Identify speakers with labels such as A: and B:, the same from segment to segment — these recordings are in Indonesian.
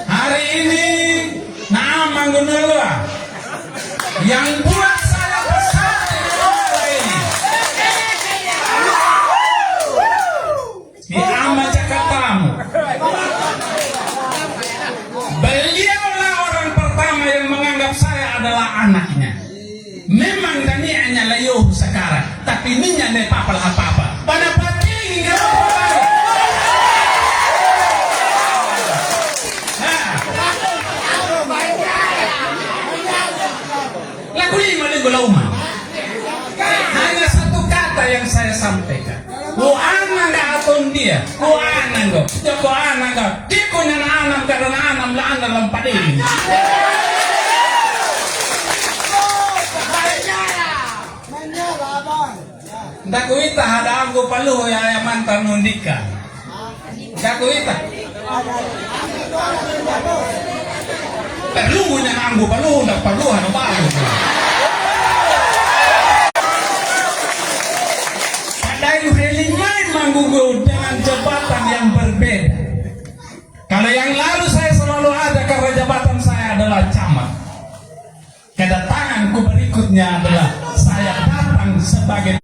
A: Hari ini nama gunela yang buat saya besar di sekolah ini. Di Ama Jakartamu. Beliaulah orang pertama yang menganggap saya adalah anaknya. Memang danianya layuh sekarang, tapi ninya ne papal apa-apa. Pada pating enggak apa-apa. Lagu lima nih gulauman. Hanya satu kata yang saya sampaikan. Kuana nggak aton dia, kuana nggak, ya kuana nggak. Dia punya anak karena anak lah anak lompat ini. Ndak kuita ada anggo palu ya mantan nundika. Ndak kuita. Perlu punya anggo palu, ndak perlu ada palu. Padahal helimai manggugo dengan jabatan yang berbeda. Kalau yang lalu saya selalu ada karena jabatan saya adalah camat. Kedatanganku berikutnya adalah saya datang sebagai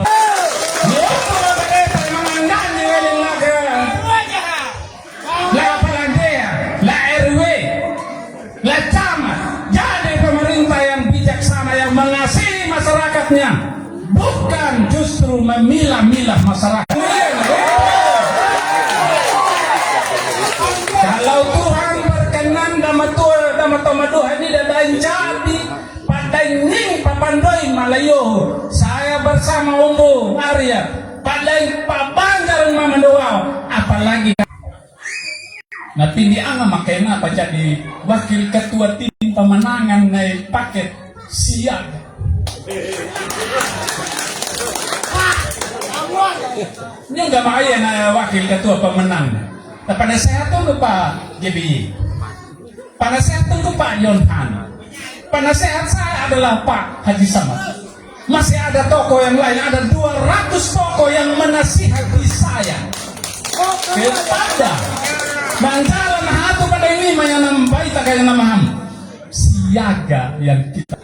A: mengasihi masyarakatnya, bukan justru memilah-milah masyarakat. Kalau Tuhan berkenan dama tomaduh ini dan jadi pada ning papandoi Malayo, saya bersama Umbu Arya pada pabanjar Mamandoa, apalagi nanti dianggap makanya apa jadi wakil ketua tim pemenangan naik paket siap. Ini enggak bahaya na wakil ketua pemenang. Pada saya tunggu Pak JBI. Pada saya tunggu Pak Yonhan. Pada sehat saya adalah Pak Haji Samad. Masih ada tokoh yang lain, ada 200 tokoh yang menasihati saya. Kepada Bantalan hatu pada ini yang baik tak kayak nama ham. Siaga yang kita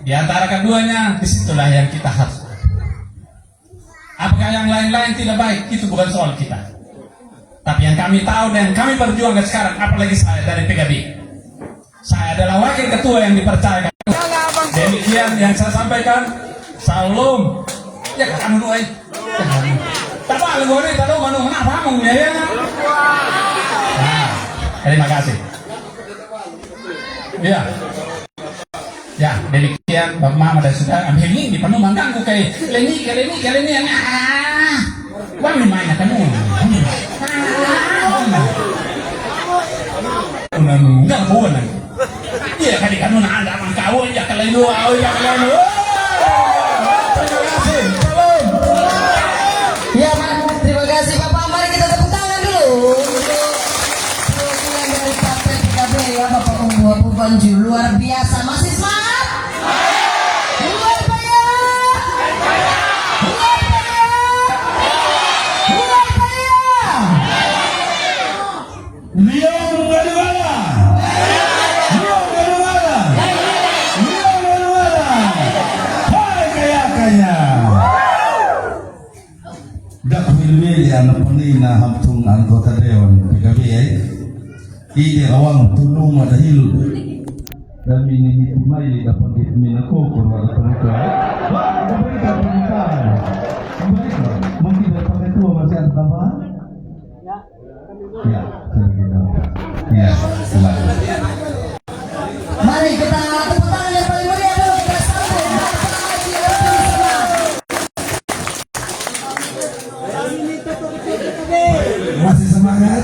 A: di antara keduanya, disitulah yang kita harus. Apakah yang lain-lain tidak baik? Itu bukan soal kita. Tapi yang kami tahu dan kami perjuangkan sekarang, apalagi saya dari PKB, saya adalah wakil ketua yang dipercayakan. Demikian yang saya sampaikan. Salam. Ya kan dulu ay. Tapi algo ini tahu mana mana paham ya. Terima kasih. Ya. Ya, demikian Bapak Muhammad dan Saudara. Ambil ini penuh mengganggu kayak leni yang wah lumayan kamu. Enggak bukan. Iya kali kamu nak ada mang kawin ya kalau lu ya kalau lu. Terima kasih. Salam.
B: Ya, Pak. Terima kasih Bapak. Mari kita tepuk tangan dulu. Perwakilan dari Partai PKB ya Bapak Umbu Abu Banju luar biasa, masih semangat.
C: Anak penina hamtung anggota dewan PKB ini awang tulung madahil dan ini mai dapat diminako kurang terbuka mungkin dapat itu masih ada tambahan ya selalu
B: Mari kita tepuk tangan yang paling meriah dulu. Kita sambut
C: masih semangat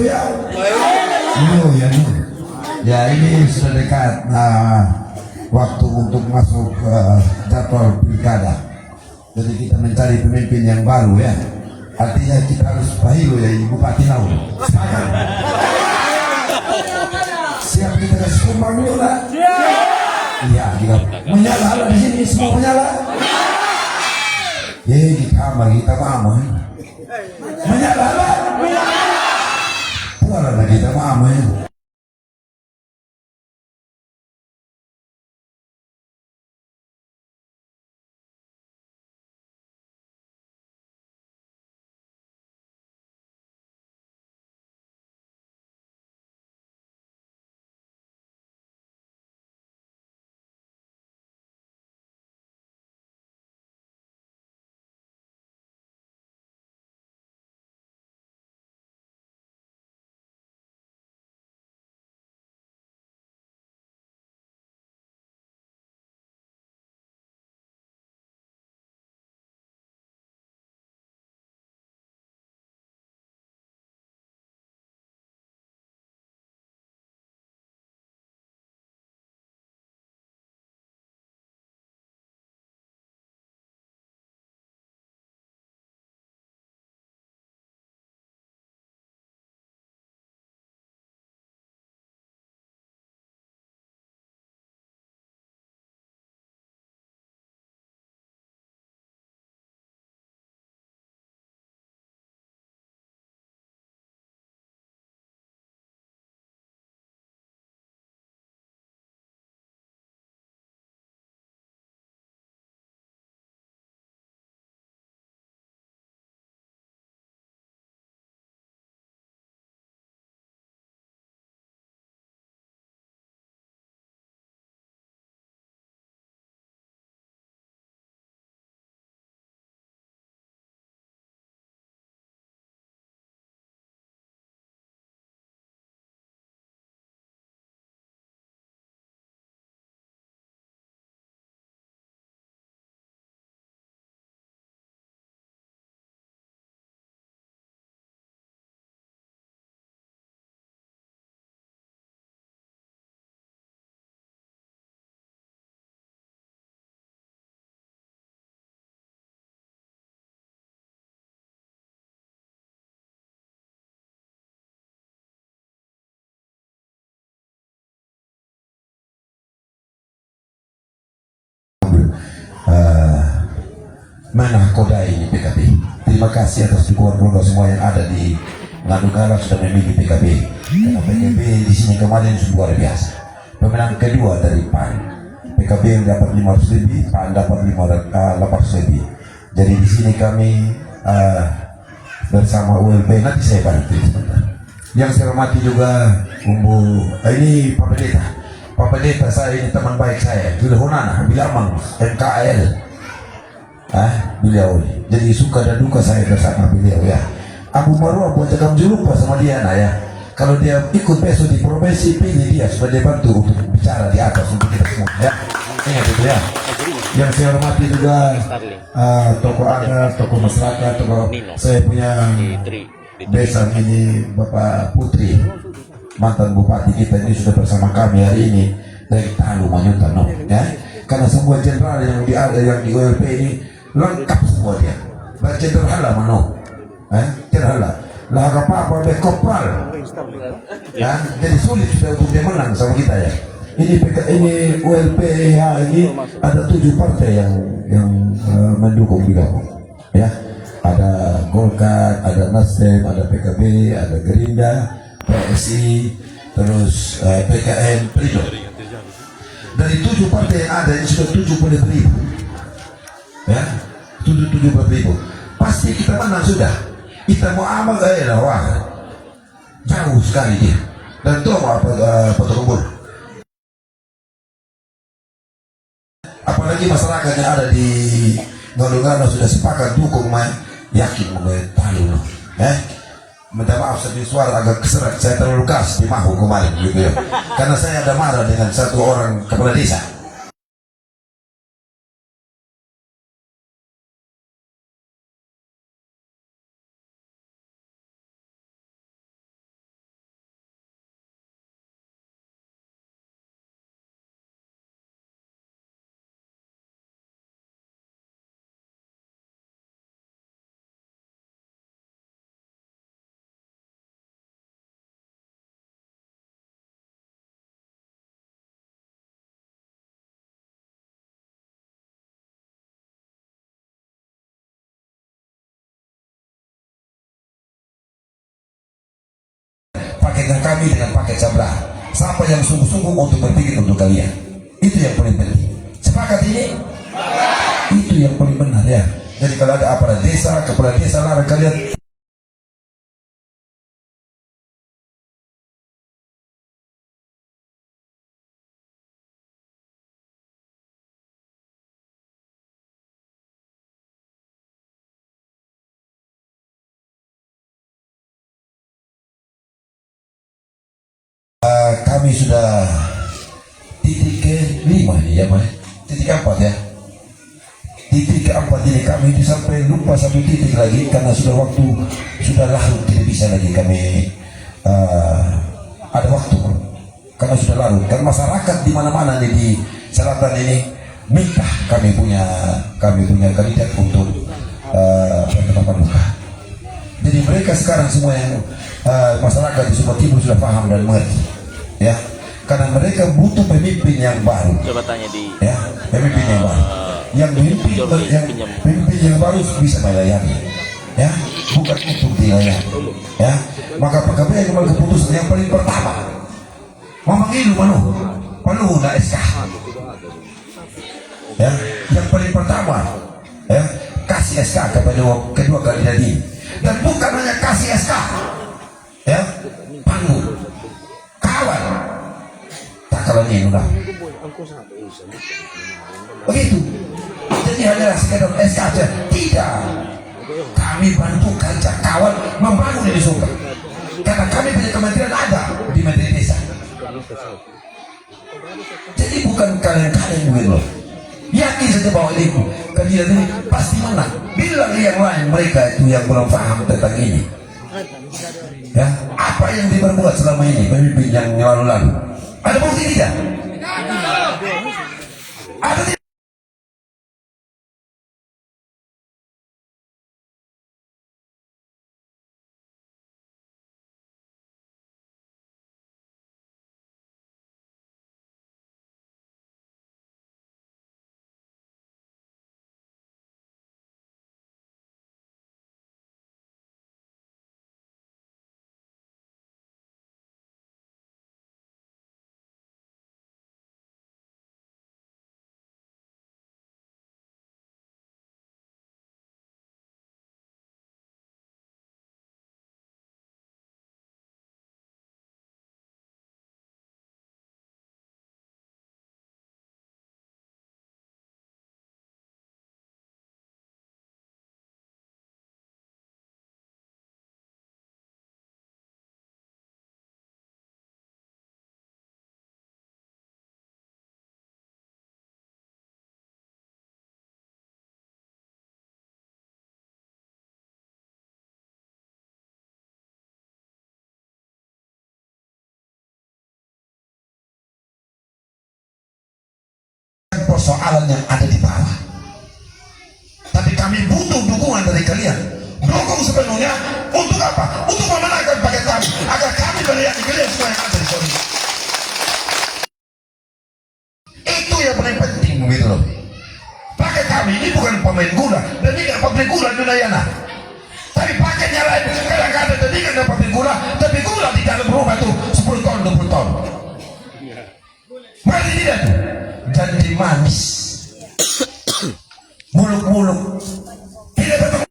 C: ya. Ya ini sudah dekat waktu untuk masuk jadwal pilkada. Jadi kita mencari pemimpin yang baru ya. Artinya kita harus pahilu ya Bupati Nau. Siap kita kasih kumbang dulu lah. Iya juga. Menyala di sini semua menyala. Ya kita mah kita mama. Menyala apa? Puala na kita mama ya. Menakodai ini PKB. Terima kasih atas dukungan keluarga semua yang ada di Nanugala sudah memilih PKB. Karena PKB di sini kemarin sudah luar biasa. Pemenang kedua dari PAN. PKB yang dapat 500 lebih, PAN dapat 800 lebih. Jadi di sini kami bersama ULP, nanti saya bantu sebentar. Yang saya hormati juga ini Pak Pendeta. Pak Pendeta saya ini teman baik saya, Wilhonana, Bilamang, MKL. Beliau jadi suka dan duka saya bersama beliau ya. Abu Marwah buat cakap lupa sama dia nah ya. Kalau dia ikut besok di provinsi, pilih dia supaya dia bantu untuk bicara di atas untuk kita semua ya. Ingat itu ya. Yang saya hormati juga tokoh adat, tokoh masyarakat, tokoh saya punya besan ini Bapak Putri, mantan bupati kita ini sudah bersama kami hari ini dari Talu Manyutan ya. Karena semua jenderal yang di ULP ini lengkap semua dia. Jenderal hala mano, jenderal lah apa be kopral, ya. Jadi sulit sudah untuk dia menang sama kita ya. Ini ULP ini ada 7 partai yang mendukung beliau, ya. Ada Golkar, ada Nasdem, ada PKB, ada Gerindra, PSI, terus PKN, Perindo. Dari 7 partai yang ada ini sudah 70.000, ya, 70.000. Pasti kita menang sudah. Kita mau amal wah jauh sekali dia. Dan itu apa Kumpul. Apalagi masyarakat yang ada di Galungano sudah sepakat dukung yakin mengenai Talu minta maaf saya suara agak keserak, saya terlalu kas di Mahu kemarin gitu ya. Karena saya ada marah dengan satu orang kepala desa. paketnya kami dengan paket sebelah. Siapa yang sungguh-sungguh untuk berpikir untuk kalian, itu yang paling penting. Sepakat ini? Itu yang paling benar ya. Jadi kalau ada aparat desa, kepala desa larang kalian, kami sudah titik ke-5 ya Pak, titik 4 ya. Titik ke-4 ini kami itu sampai lupa satu titik lagi karena sudah waktu sudah larut, tidak bisa lagi kami ada waktu karena sudah larut. Karena masyarakat di mana-mana di selatan ini minta kami punya kandidat untuk penetapan muka. Jadi mereka sekarang semua yang masyarakat di Sumba Timur sudah paham dan mengerti, ya. Karena mereka butuh pemimpin yang baru.
D: Coba tanya di
C: Ya, pemimpin yang baru. Yang pemimpin yang baru bisa melayani, ya, bukan untuk dilayani, ya. Maka PKB yang mengambil keputusan yang paling pertama, memanggil penuh na SK, ya. Yang paling pertama, ya, kasih SK kepada kedua kandidat ini. Dan bukan hanya kasih SK, ya, panggul, kawan, tak kalau ini udah begitu. Jadi hanya sekedar SK saja, tidak. Kami bantu kerja kawan membangun di Sumba, karena kami punya kementerian ada di Menteri Desa. Jadi bukan kalian begitu. Yakin saja bahwa ini kandidat ini pasti menang. Bilang yang lain mereka itu yang belum paham tentang ini, ya, apa yang diperbuat selama ini pemimpin yang lalu-lalu, ada bukti tidak? Ada tidak? Persoalan yang ada di bawah, tapi kami butuh dukungan dari kalian. Dukung sepenuhnya untuk apa? Untuk memenangkan paket kami, agar kami melayani kalian semua yang ada di sini. Itu yang paling penting begitu loh. Paket kami ini bukan pemain gula dan tidak pabrik gula di Udayana, tapi paketnya lain. Kadang-kadang tadi kan ada pabrik gula, tapi gula di dalam rumah tuh 10 ton 20 ton. Berarti tidak tuh jadi manis, muluk-muluk, tidak betul.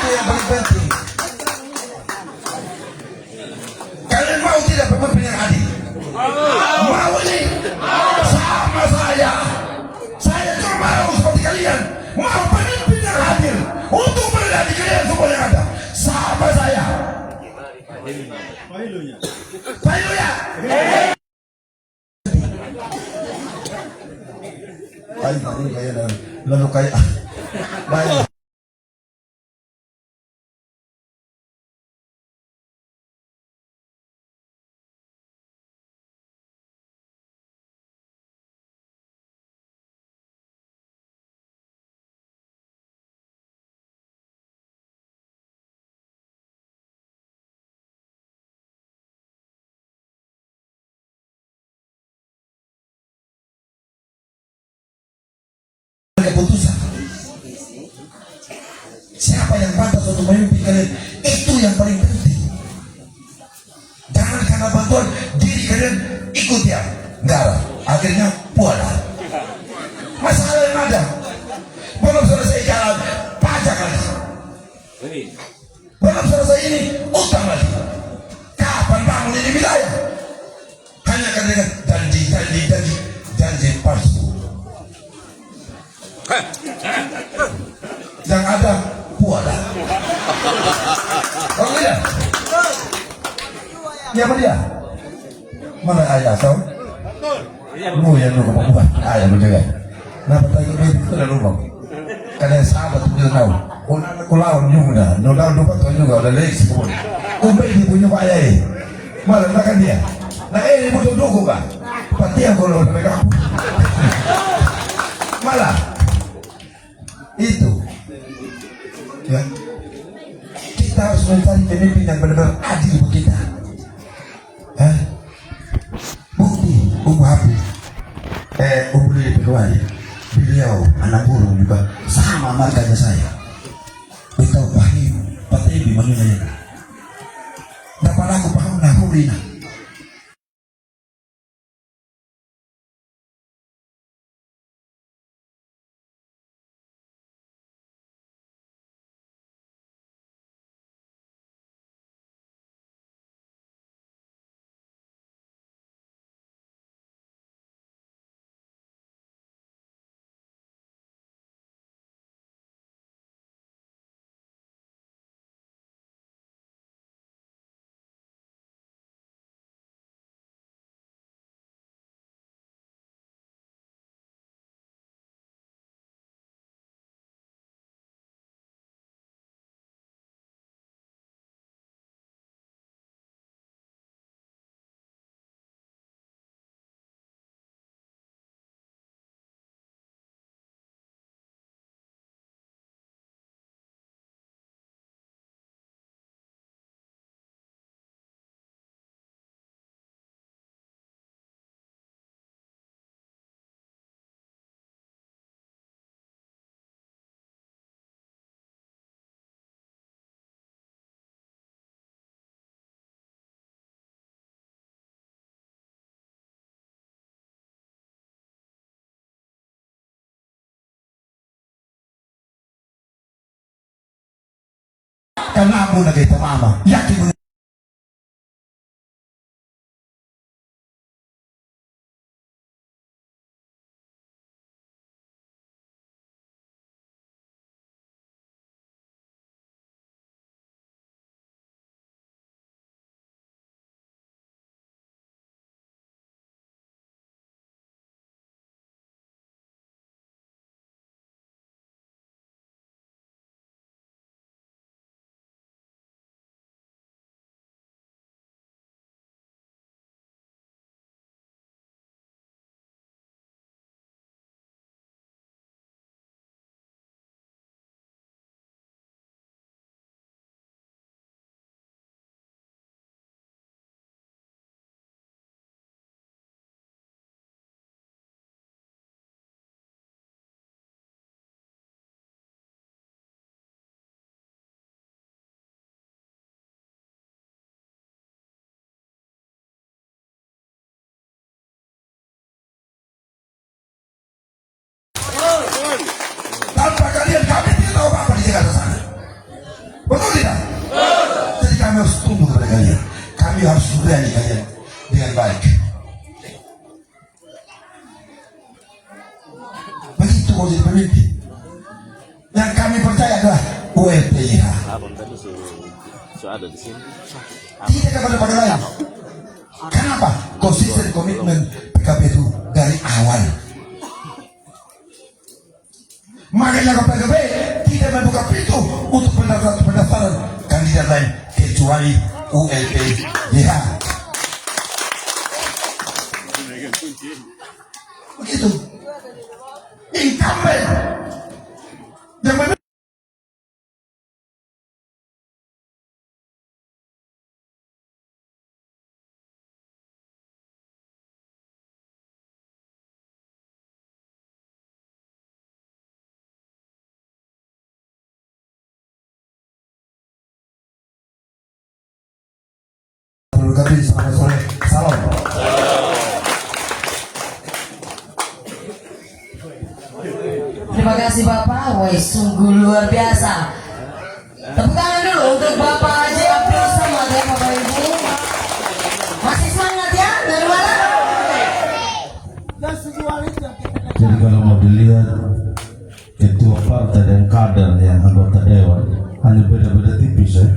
C: Itu yang paling penting. Kalian mau tidak pemimpin yang adil? Mau ini sama saya cuma mau seperti kalian, mau pemimpin yang hadir untuk melayani kalian semua yang ada sama saya. Haleluya. Lalu kayak siapa yang pantas untuk memimpin kalian, itu yang paling penting. Jangan karena bantuan diri kalian ikut ya, enggak ada. Akhirnya puala. Masalah yang ada, belum selesai jalan, pajak lagi. Belum selesai ini, utang lagi. Kapan bangun ini wilayah? Hanya karena janji palsu. Yang ada puala. Oh iya. Ya apa dia? Mana ayah kau? Lu yang lu kebuka ayah menjaga. Kenapa tadi itu dah lupa? Karena sahabat itu tahu. Kulau juga, nodal lupa tu juga udah lagi sebut. Kumpai di punya ayah ini. Malah makan dia. Nah ini butuh dukung kan? Pasti yang kalau mereka. Malah itu. Ya. Kita harus mencari pemimpin yang benar-benar adil buat kita. Bukti Ummu Habib, Ummu Lili Perwali, beliau anak burung juga sama marganya saya. Kita paham, patay di mana ya? Dapat aku paham nak hurina. Karena aku nak kita mama, yakin. Tanpa kalian kami tidak tahu apa di Jakarta sana. Betul tidak? Jadi kami harus tunduk kepada kalian. Kami harus berani kalian dengan baik. Begitu kau jadi pemimpin. Yang kami percaya adalah ULPIH.
D: Abang tadi sudah ada di sini.
C: Tidak kepada lain. Kenapa? Konsisten komitmen PKB itu dari awal. Makanya PKB tidak membuka pintu untuk pendaftaran kandidat lain kecuali ULPIH. Begitu. Incumbent yang diberkati. Selamat sore. Salam.
B: Terima kasih Bapak, woi sungguh luar biasa. Tepuk tangan dulu untuk Bapak Haji Abdul Samad ya Bapak Ibu. Masih semangat ya, dari mana?
E: Jadi kalau mau dilihat ketua partai dan kader yang anggota dewan hanya beda-beda tipis ya.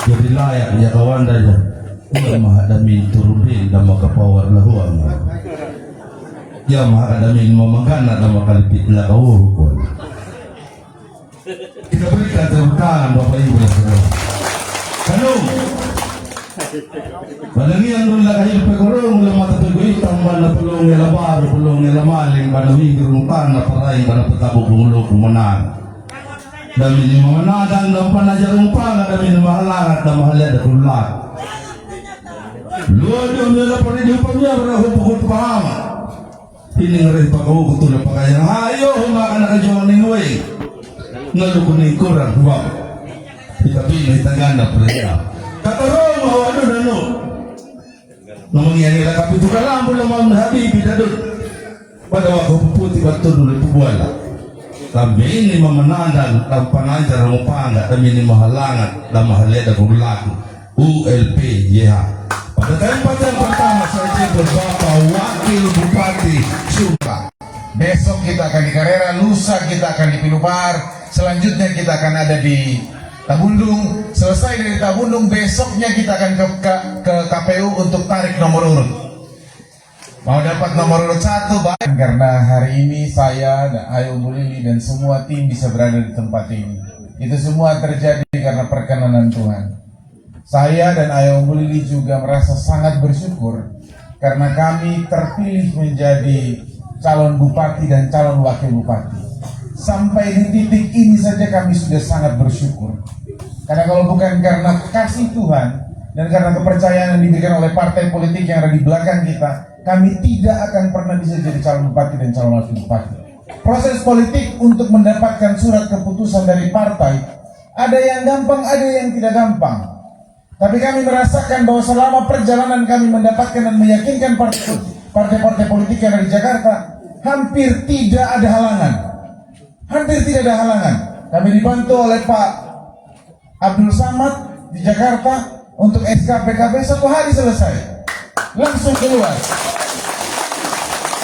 E: Jadi layak ya kawan aja. Ya menghadapi turun dan maka power lahuan. Ya menghadapi memangkana dan maka lipit lah kau pun. Kita berikan tepuk tangan Bapak Ibu dan Saudara. Kanung. Balangian dulu lah kahit pagurong mula mata pag-uitang bala pulong nila baro, pulong nila maling, bala wingirong na paray, bala patabog bumulo kumanan. Dami ni mga nadang ng panajarong panga, dami ni mahalangat na mahalad at ulat. Luwag yung nila pa rin yung pamilya, para hupukot pahama. Hiling rin pagkawukot na pa kaya, hayo, humaka na kadyong ningway. Nalukunin ko rin, huwag. Itapin, itagana, presa. Katarong mo, ano. Nung mangyari lang kapito ka lang, mula mga habibi na doon. Pada ako puputi ba ito doon itubuala. Kami ini memenandang dan pengajar mupanga, kami ini mahalangat dan mahaleda lagu ULP YH. Pada tempat yang pertama saya jemput Bapak Wakil Bupati Sumba.
F: Besok kita akan di Karera, lusa kita akan di Pilupar, selanjutnya kita akan ada di Tabundung. Selesai dari Tabundung, besoknya kita akan ke KPU untuk tarik nomor urut. Mau dapat nomor urut 1, baik. Karena hari ini saya, Ayo Mulili dan semua tim bisa berada di tempat ini. Itu semua terjadi karena perkenanan Tuhan. Saya dan Ayo Mulili juga merasa sangat bersyukur karena kami terpilih menjadi calon bupati dan calon wakil bupati. Sampai di titik ini saja kami sudah sangat bersyukur. Karena kalau bukan karena kasih Tuhan dan karena kepercayaan yang diberikan oleh partai politik yang ada di belakang kita, kami tidak akan pernah bisa jadi calon bupati dan calon wakil bupati. Proses politik untuk mendapatkan surat keputusan dari partai, ada yang gampang, ada yang tidak gampang. Tapi kami merasakan bahwa selama perjalanan kami mendapatkan dan meyakinkan partai-partai politik yang ada di Jakarta, hampir tidak ada halangan. Hampir tidak ada halangan. Kami dibantu oleh Pak Abdul Samad di Jakarta untuk SK PKB 1 hari selesai. Langsung keluar.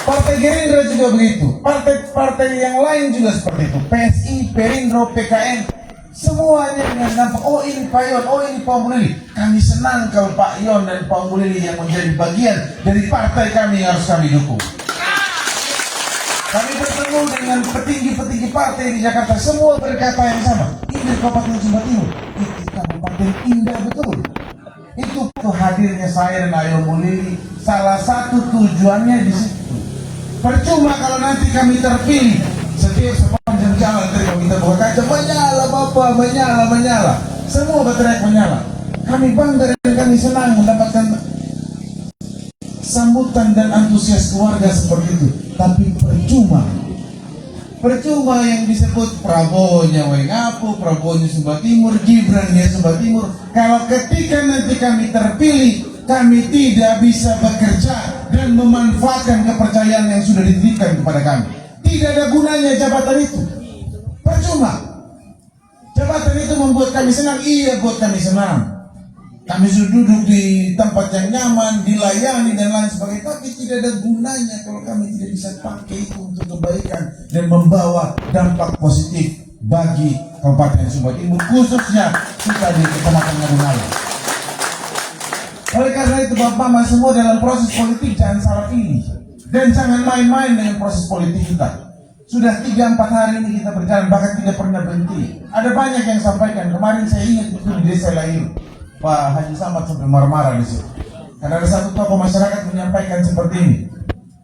F: Partai Gerindra juga begitu. Partai-partai yang lain juga seperti itu. PSI, Perindro, PKN, semuanya dengan nampak, oh ini Pak Yon, oh ini Pak Mulili. Kami senang kalau Pak Yon dan Pak Mulili yang menjadi bagian dari partai kami yang harus kami dukung. Kami bertemu dengan petinggi-petinggi partai di Jakarta, semua berkata yang sama. Ini Kabupaten Sumba Timur, itu kabupaten indah betul. Itu hadirnya saya dan Ayo Mulili, salah satu tujuannya di situ. Percuma kalau nanti kami terpilih, setiap sepanjang jalan kalau kita buka kaca, menyala Bapak, menyala. Semua berteriak menyala. Kami bangga dan kami senang mendapatkan sambutan dan antusias keluarga seperti itu. Tapi percuma yang disebut Prabowo-nya Wengapu, Prabowo-nya Sumba Timur, Gibran-nya Sumba Timur. Kalau ketika nanti kami terpilih, kami tidak bisa bekerja dan memanfaatkan kepercayaan yang sudah dititipkan kepada kami. Tidak ada gunanya jabatan itu. Percuma. Jabatan itu membuat kami senang, iya buat kami senang. Kami sudah duduk di tempat yang nyaman, dilayani dan lain sebagainya. Tapi tidak ada gunanya kalau kami tidak bisa pakai itu untuk kebaikan dan membawa dampak positif bagi Kabupaten Sumba Timur, khususnya kita di Kecamatan Ngadungayu. Oleh karena itu Bapak Mas semua dalam proses politik jangan salah pilih dan jangan main-main dengan proses politik kita. Sudah 3-4 hari ini kita berjalan, bahkan tidak pernah berhenti. Ada banyak yang sampaikan. Kemarin saya ingat itu di Desa Lahir, Pak Haji Samad sampai marah-marah di situ. Karena ada satu tokoh masyarakat menyampaikan seperti ini.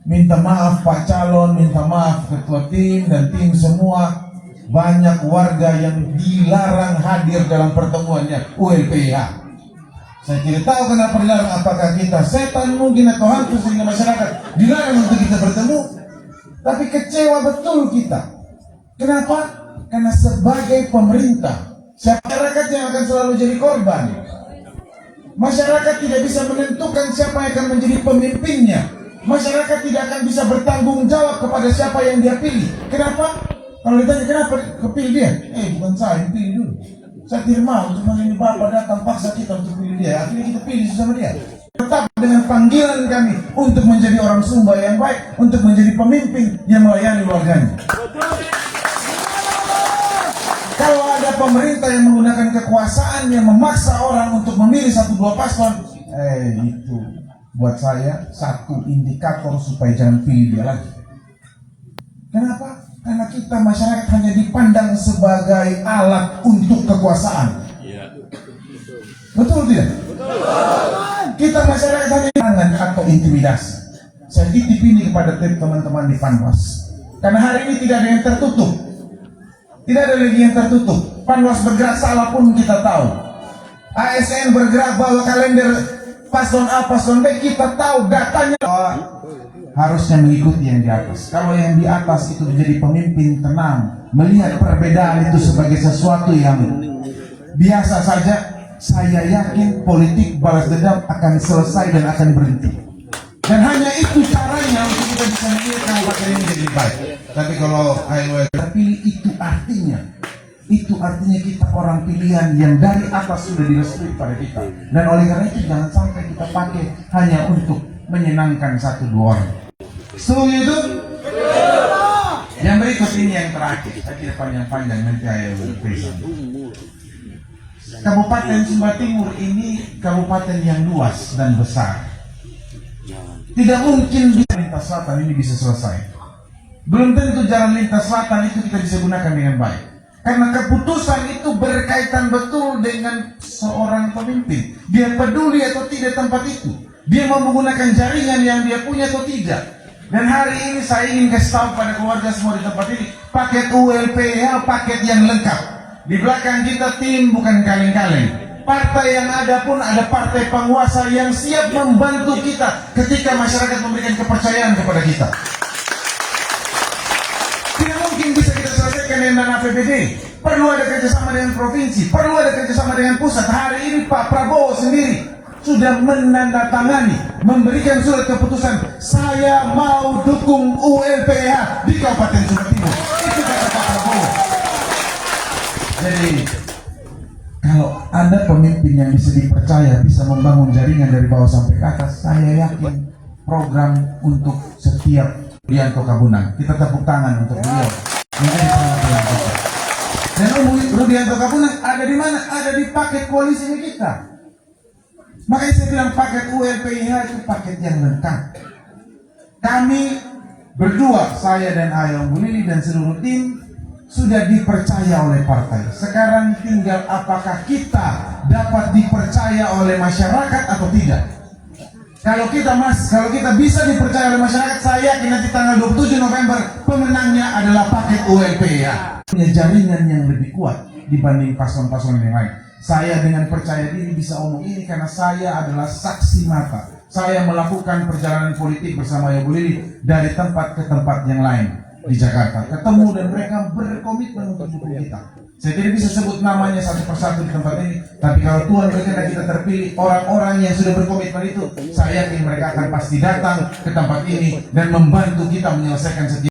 F: Minta maaf Pak Calon, minta maaf Ketua Tim dan tim semua. Banyak warga yang dilarang hadir dalam pertemuannya ULPH. Saya tidak tahu kenapa dilarang, apakah kita setan mungkin atau hantu sehingga masyarakat dilarang untuk kita bertemu. Tapi kecewa betul kita. Kenapa? Karena sebagai pemerintah, masyarakat yang akan selalu jadi korban. Masyarakat tidak bisa menentukan siapa yang akan menjadi pemimpinnya. Masyarakat tidak akan bisa bertanggung jawab kepada siapa yang dia pilih. Kenapa? Kalau ditanya kenapa kepilih dia? Bukan saya yang pilih dulu. Saya tidak mau cuma ini Bapak datang paksa kita untuk pilih dia. Akhirnya kita pilih sama dia. Tetap dengan panggilan kami untuk menjadi orang Sumba yang baik, untuk menjadi pemimpin yang melayani warganya. Kalau ada pemerintah yang menggunakan kekuasaan yang memaksa orang untuk memilih 1-2 paslon, itu buat saya satu indikator supaya jangan pilih dia lagi. Kenapa? Karena kita masyarakat hanya dipandang sebagai alat untuk kekuasaan. Betul tidak? Kita masyarakat hanya tangan atau intimidasi. Saya titip ini kepada teman-teman di Panwas. Karena hari ini tidak ada yang tertutup. Tidak ada lagi yang tertutup. Panwas bergerak salah pun kita tahu. ASN bergerak bawa kalender paslon A, paslon B, kita tahu datanya. Harusnya mengikuti yang di atas. Kalau yang di atas itu menjadi pemimpin tenang, melihat perbedaan itu sebagai sesuatu yang biasa saja, saya yakin politik balas dendam akan selesai dan akan berhenti. Dan hanya itu caranya untuk kita bisa melihat kabupaten ini jadi baik. Tapi kalau terpilih itu artinya kita orang pilihan yang dari atas sudah direstui pada kita. Dan oleh karena itu jangan sampai kita pakai hanya untuk menyenangkan 1-2 orang. Setuju itu? Yang berikut ini yang terakhir. Saya tidak panjang-panjang nanti saya berpesan. Kabupaten Sumba Timur ini kabupaten yang luas dan besar. Tidak mungkin di lintas selatan ini bisa selesai. Belum tentu jalan lintas selatan itu kita bisa gunakan dengan baik. Karena keputusan itu berkaitan betul dengan seorang pemimpin. Dia peduli atau tidak tempat itu. Dia mau menggunakan jaringan yang dia punya atau tidak. Dan hari ini saya ingin kasih tahu pada keluarga semua di tempat ini, paket ULPH, paket yang lengkap. Di belakang kita tim bukan kaleng-kaleng. Partai yang ada pun ada partai penguasa yang siap membantu kita ketika masyarakat memberikan kepercayaan kepada kita. Tidak mungkin bisa kita selesaikan dengan dana APBD. Perlu ada kerjasama dengan provinsi, perlu ada kerjasama dengan pusat. Hari ini Pak Prabowo sendiri sudah menandatangani, memberikan surat keputusan, saya mau dukung ULPH di Kabupaten Sumba Timur. Itu kata Pak Prabowo. Jadi kalau ada pemimpin yang bisa dipercaya, bisa membangun jaringan dari bawah sampai ke atas, saya yakin program untuk setiap Rudianto Kabunang. Kita tepuk tangan untuk beliau. Dan Rudianto Kabunang ada di mana? Ada di paket koalisi kita. Makanya saya bilang paket ULPH itu paket yang lengkap. Kami berdua, saya dan Ayong Bulili dan seluruh tim sudah dipercaya oleh partai. Sekarang tinggal apakah kita dapat dipercaya oleh masyarakat atau tidak. Kalau kita bisa dipercaya oleh masyarakat, saya yakin nanti tanggal 27 November pemenangnya adalah paket ULPH. Punya jaringan yang lebih kuat dibanding paslon-paslon yang lain. Saya dengan percaya diri bisa omong ini karena saya adalah saksi mata. Saya melakukan perjalanan politik bersama Ayong Bulili dari tempat ke tempat yang lain di Jakarta, ketemu dan mereka berkomitmen untuk mendukung kita. Saya tidak bisa sebut namanya satu persatu di tempat ini, tapi kalau Tuhan berkehendak kita terpilih, orang-orang yang sudah berkomitmen itu, saya yakin mereka akan pasti datang ke tempat ini dan membantu kita menyelesaikan setiap